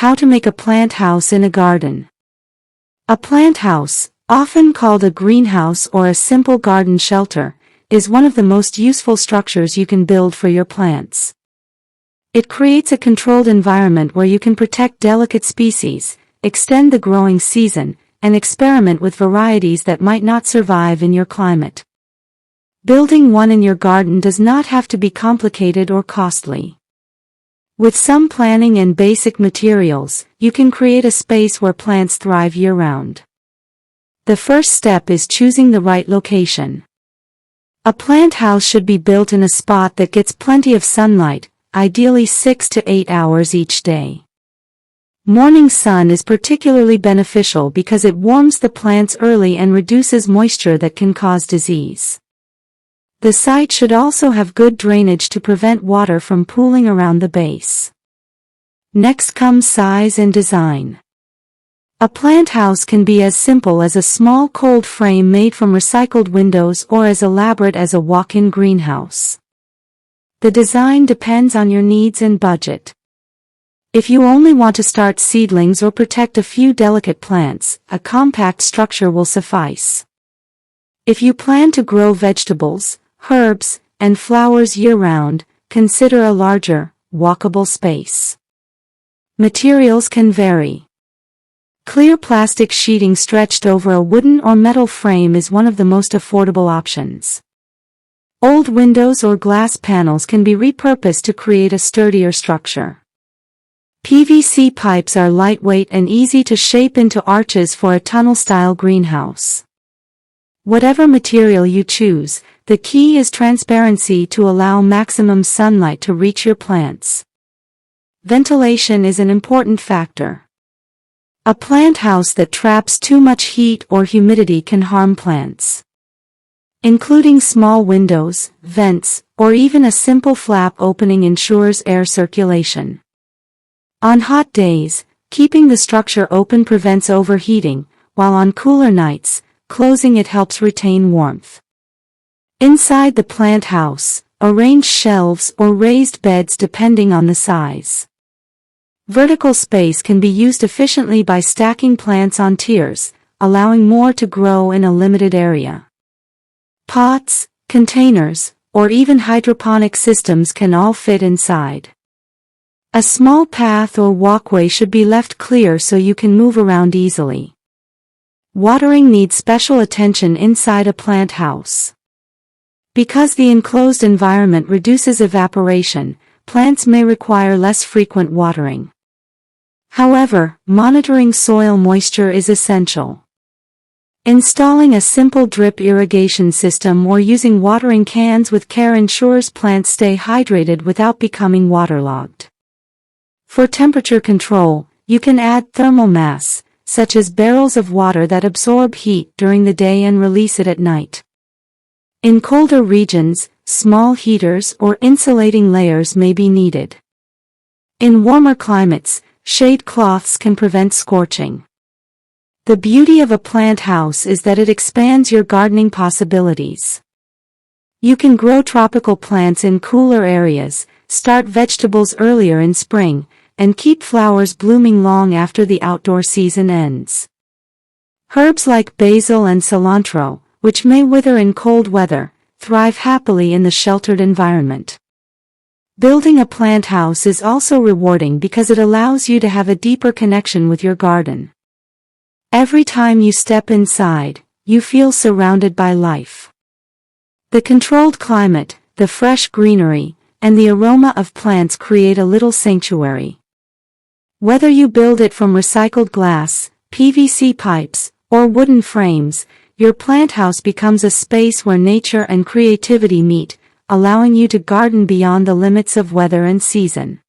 how to make a plant house in a garden. A plant house, often called a greenhouse or a simple garden shelter, is one of the most useful structures you can build for your plants. It creates a controlled environment where you can protect delicate species, extend the growing season, and experiment with varieties that might not survive in your climate. Building one in your garden does not have to be complicated or costly. With some planning and basic materials, you can create a space where plants thrive year-round. The first step is choosing the right location. A plant house should be built in a spot that gets plenty of sunlight, ideally 6 to 8 hours each day. Morning sun is particularly beneficial because it warms the plants early and reduces moisture that can cause disease. The site should also have good drainage to prevent water from pooling around the base. Next comes size and design. A plant house can be as simple as a small cold frame made from recycled windows or as elaborate as a walk-in greenhouse. The design depends on your needs and budget. If you only want to start seedlings or protect a few delicate plants, a compact structure will suffice. If you plan to grow vegetables, herbs, and flowers year-round, consider a larger, walkable space. Materials can vary. Clear plastic sheeting stretched over a wooden or metal frame is one of the most affordable options. Old windows or glass panels can be repurposed to create a sturdier structure. PVC pipes are lightweight and easy to shape into arches for a tunnel-style greenhouse. Whatever material you choose, the key is transparency to allow maximum sunlight to reach your plants. Ventilation is an important factor. A plant house that traps too much heat or humidity can harm plants. Including small windows, vents, or even a simple flap opening ensures air circulation. On hot days, keeping the structure open prevents overheating, while on cooler nights, closing it helps retain warmth. Inside the plant house, arrange shelves or raised beds depending on the size. Vertical space can be used efficiently by stacking plants on tiers, allowing more to grow in a limited area. Pots, containers, or even hydroponic systems can all fit inside. A small path or walkway should be left clear so you can move around easily. Watering needs special attention inside a plant house. Because the enclosed environment reduces evaporation, plants may require less frequent watering. However, monitoring soil moisture is essential. Installing a simple drip irrigation system or using watering cans with care ensures plants stay hydrated without becoming waterlogged. For temperature control, you can add thermal mass, such as barrels of water that absorb heat during the day and release it at night. In colder regions, small heaters or insulating layers may be needed. In warmer climates, shade cloths can prevent scorching. The beauty of a plant house is that it expands your gardening possibilities. You can grow tropical plants in cooler areas, start vegetables earlier in spring, and keep flowers blooming long after the outdoor season ends. Herbs like basil and cilantro, which may wither in cold weather, thrive happily in the sheltered environment. Building a plant house is also rewarding because it allows you to have a deeper connection with your garden. Every time you step inside, you feel surrounded by life. The controlled climate, the fresh greenery, and the aroma of plants create a little sanctuary. Whether you build it from recycled glass, PVC pipes, or wooden frames, your plant house becomes a space where nature and creativity meet, allowing you to garden beyond the limits of weather and season.